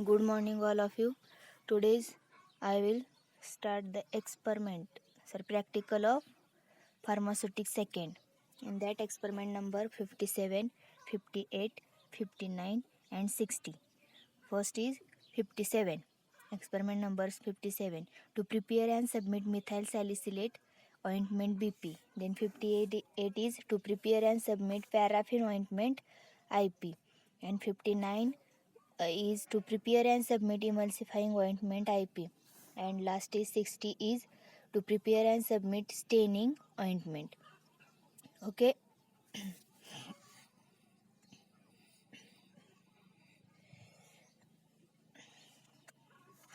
Good morning, all of you. Today's I will start the experiment, practical of pharmaceutics second. In that experiment number 57, 58, 59, and 60. First is 57. Experiment numbers 57. To prepare and submit methyl salicylate ointment BP. Then 58 is to prepare and submit paraffin ointment IP. And 59 is to prepare and submit emulsifying ointment IP. And last is 60 is to prepare and submit staining ointment. Okay.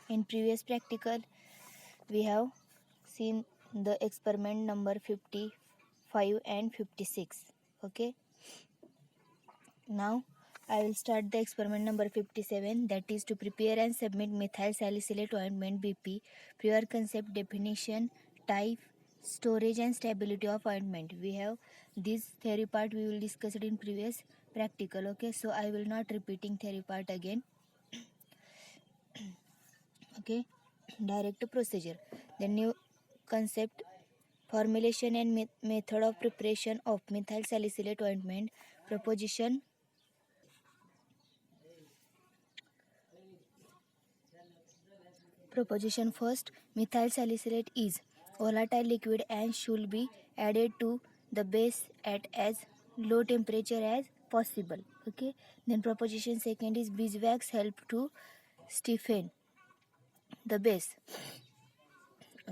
In previous practical, we have seen the experiment number 55 and 56. Okay. Now I will start the experiment number 57, that is to prepare and submit methyl salicylate ointment BP, pure concept, definition, type, storage and stability of ointment. We have this theory part we will discuss it in previous practical. Okay, so I will not repeating theory part again. Okay, direct procedure. The new concept, formulation and method of preparation of methyl salicylate ointment. Proposition first, methyl salicylate is volatile liquid and should be added to the base at as low temperature as possible. Okay. Then proposition second is beeswax help to stiffen the base.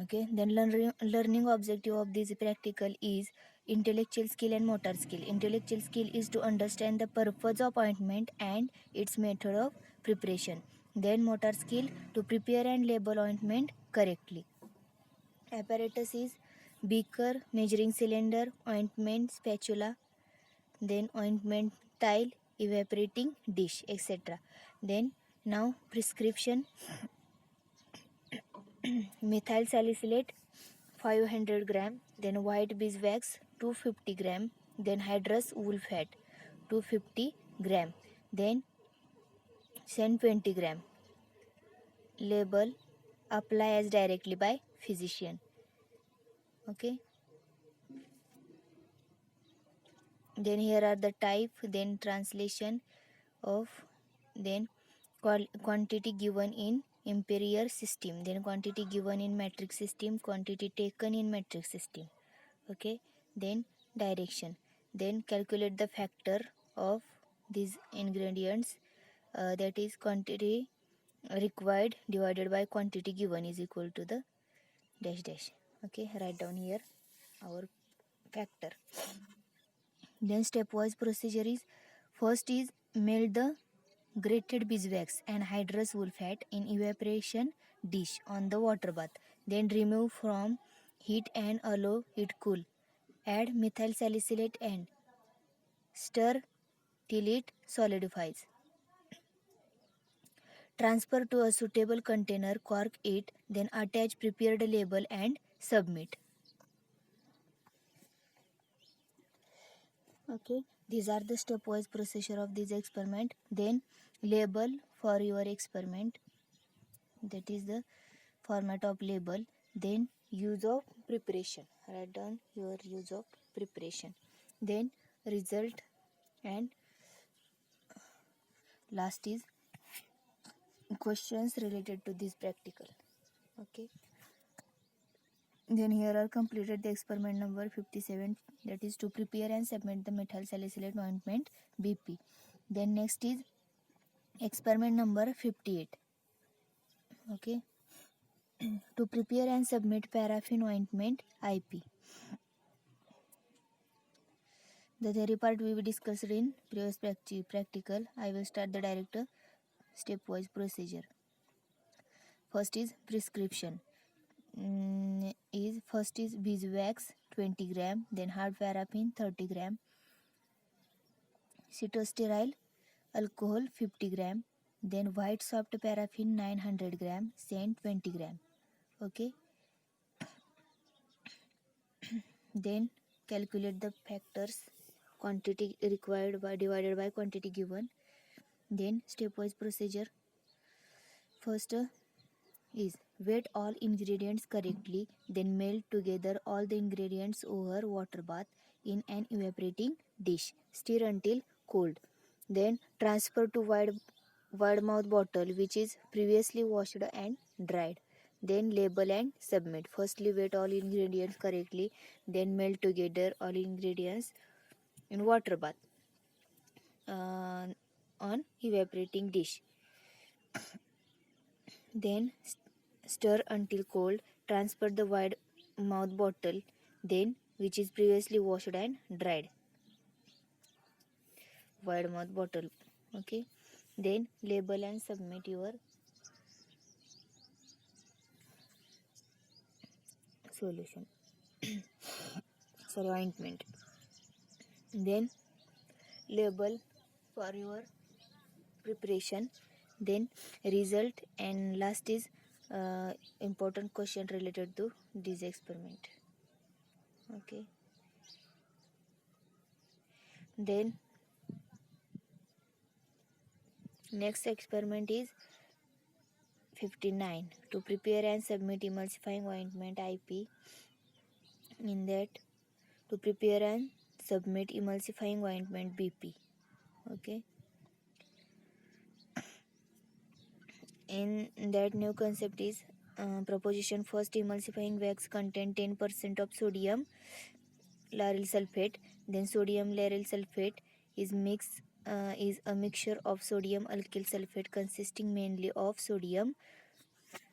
Okay. Then learning objective of this practical is intellectual skill and motor skill. Intellectual skill is to understand the purpose of ointment and its method of preparation. Then motor skill to prepare and label ointment correctly. Apparatus is beaker, measuring cylinder, ointment spatula, then ointment tile, evaporating dish, etc. Then now prescription, methyl salicylate 500 gram, then white beeswax 250 gram, then hydrous wool fat 250 gram, then sand 20 gram. Label, apply as directly by physician. Okay. Then here are the type, then translation of, then quantity given in imperial system, then quantity given in metric system, quantity taken in metric system. Okay. Then direction, then calculate the factor of these ingredients, that is quantity required divided by quantity given is equal to the dash dash. Okay, write down here our factor. Then stepwise procedure is, first is melt the grated beeswax and hydrous wool fat in evaporation dish on the water bath. Then remove from heat and allow it cool. Add methyl salicylate and stir till it solidifies. Transfer to a suitable container, cork it, then attach prepared label and submit. Okay, these are the stepwise procedure of this experiment. Then label for your experiment, that is the format of label. Then use of preparation, write down your use of preparation. Then result, and last is questions related to this practical. Okay, then here are completed the experiment number 57, that is to prepare and submit the methyl salicylate ointment BP. Then next is experiment number 58. Okay, to prepare and submit paraffin ointment IP. The theory part we discussed in previous practical. I will start the direct stepwise procedure. First is prescription. First is beeswax 20 gram, then hard paraffin 30 gram, cetostearyl alcohol 50 gram, then white soft paraffin 900 gram, sand 20 gram. Okay. Then calculate the factors, quantity required by divided by quantity given. Then stepwise procedure. First is wet all ingredients correctly, then melt together all the ingredients over water bath in an evaporating dish. Stir until cold. Then transfer to wide mouth bottle which is previously washed and dried. Then label and submit. Firstly wet all ingredients correctly, then melt together all ingredients in water bath on evaporating dish. Then stir until cold. Transfer the wide mouth bottle then which is previously washed and dried. Wide mouth bottle. Okay. Then label and submit your solution. Sorry, ointment. Then label for your preparation, then result, and last is important question related to this experiment. Okay. Then next experiment is 59, to prepare and submit emulsifying ointment IP. In that, to prepare and submit emulsifying ointment BP. Okay. In that, new concept is proposition first, emulsifying wax contain 10% of sodium lauryl sulfate. Then sodium lauryl sulfate is a mixture of sodium alkyl sulfate consisting mainly of sodium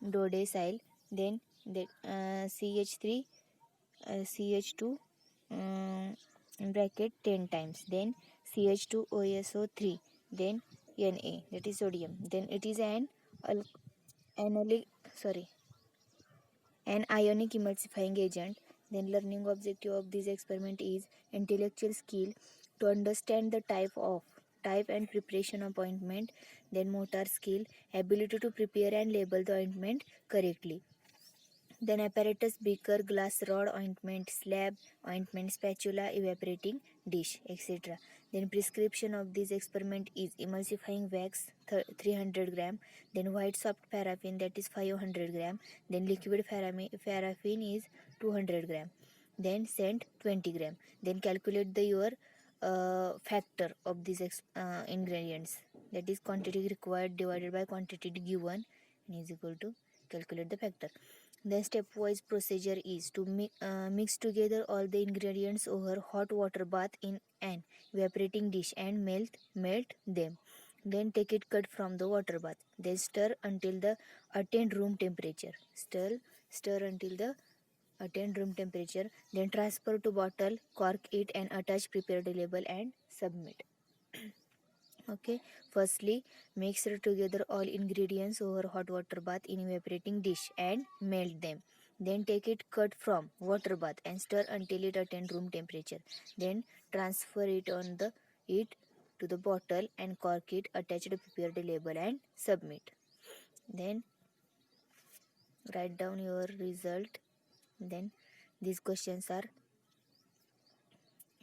dodecyl, then CH3 CH2 in bracket 10 times, then CH2OSO3, then Na, that is sodium. Then it is an anolic an ionic emulsifying agent. Then learning objective of this experiment is intellectual skill to understand the type and preparation of ointment. Then motor skill, ability to prepare and label the ointment correctly. Then apparatus, beaker, glass rod, ointment slab, ointment spatula, evaporating dish, etc. Then prescription of this experiment is emulsifying wax 300 gram, then white soft paraffin, that is 500 gram, then liquid paraffin is 200 gram, then scent 20 gram. Then calculate your factor of these ingredients, that is quantity required divided by quantity given, and is equal to calculate the factor. The stepwise procedure is to mix together all the ingredients over hot water bath in an evaporating dish and melt them. Then take it cut from the water bath. Then stir until the attained room temperature. Stir until the attained room temperature. Then transfer to bottle, cork it, and attach prepared label and submit. Okay. Firstly, mix together all ingredients over hot water bath in evaporating dish and melt them. Then take it cut from water bath and stir until it attains room temperature. Then transfer it to the bottle and cork it, attach the prepared label and submit. Then write down your result. Then these questions are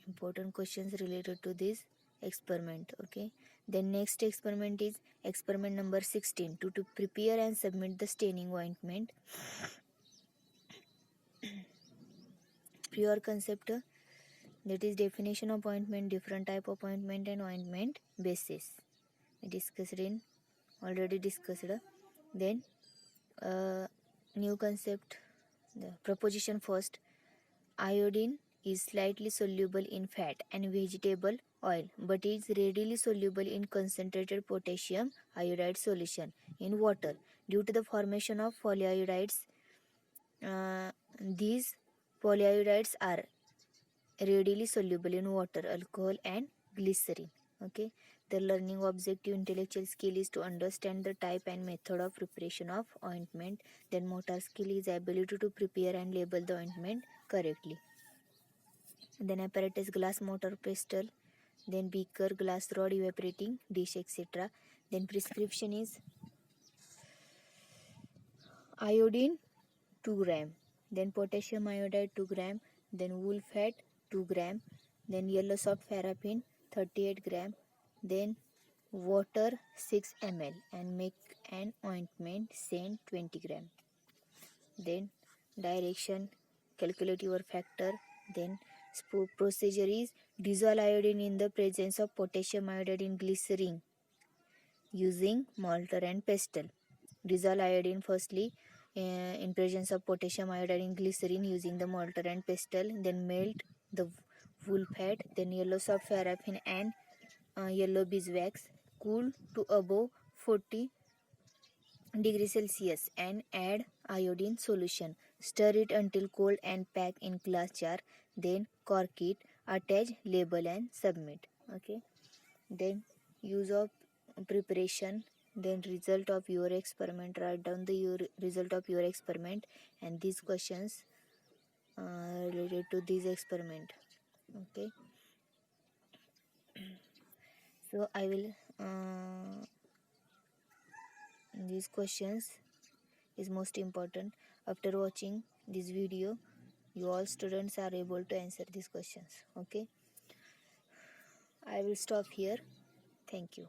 important questions related to this experiment. Okay. Then next experiment is experiment number 16, to prepare and submit the staining ointment. Pure concept, that is definition of ointment, different type of ointment, and ointment basis already discussed. Then new concept, the proposition first, iodine is slightly soluble in fat and vegetable oil, but is readily soluble in concentrated potassium iodide solution in water due to the formation of polyiodides. These polyiodides are readily soluble in water, alcohol, and glycerin. Okay. The learning objective intellectual skill is to understand the type and method of preparation of ointment. Then motor skill is ability to prepare and label the ointment correctly. Then apparatus, glass mortar pestle, then beaker, glass rod, evaporating dish, etc. Then prescription is iodine 2 gram, then potassium iodide 2 gram, then wool fat 2 gram, then yellow soft paraffin 38 gram, then water 6 ml and make an ointment, sand 20 gram. Then direction, calculate your factor. Then procedure is dissolve iodine in the presence of potassium iodide in glycerin using mortar and pestle. Dissolve iodine firstly in presence of potassium iodide in glycerin using the mortar and pestle. Then melt the wool fat. Then yellow soft paraffin and yellow beeswax. Cool to above 40 degrees Celsius and add iodine solution. Stir it until cold and pack in glass jar. Then cork it, attach label and submit. Okay. Then use of preparation. Then result of your experiment. Write down the result of your experiment and these questions related to this experiment. Okay. So I will these questions is most important. After watching this video, you all students are able to answer these questions. Okay, I will stop here. Thank you.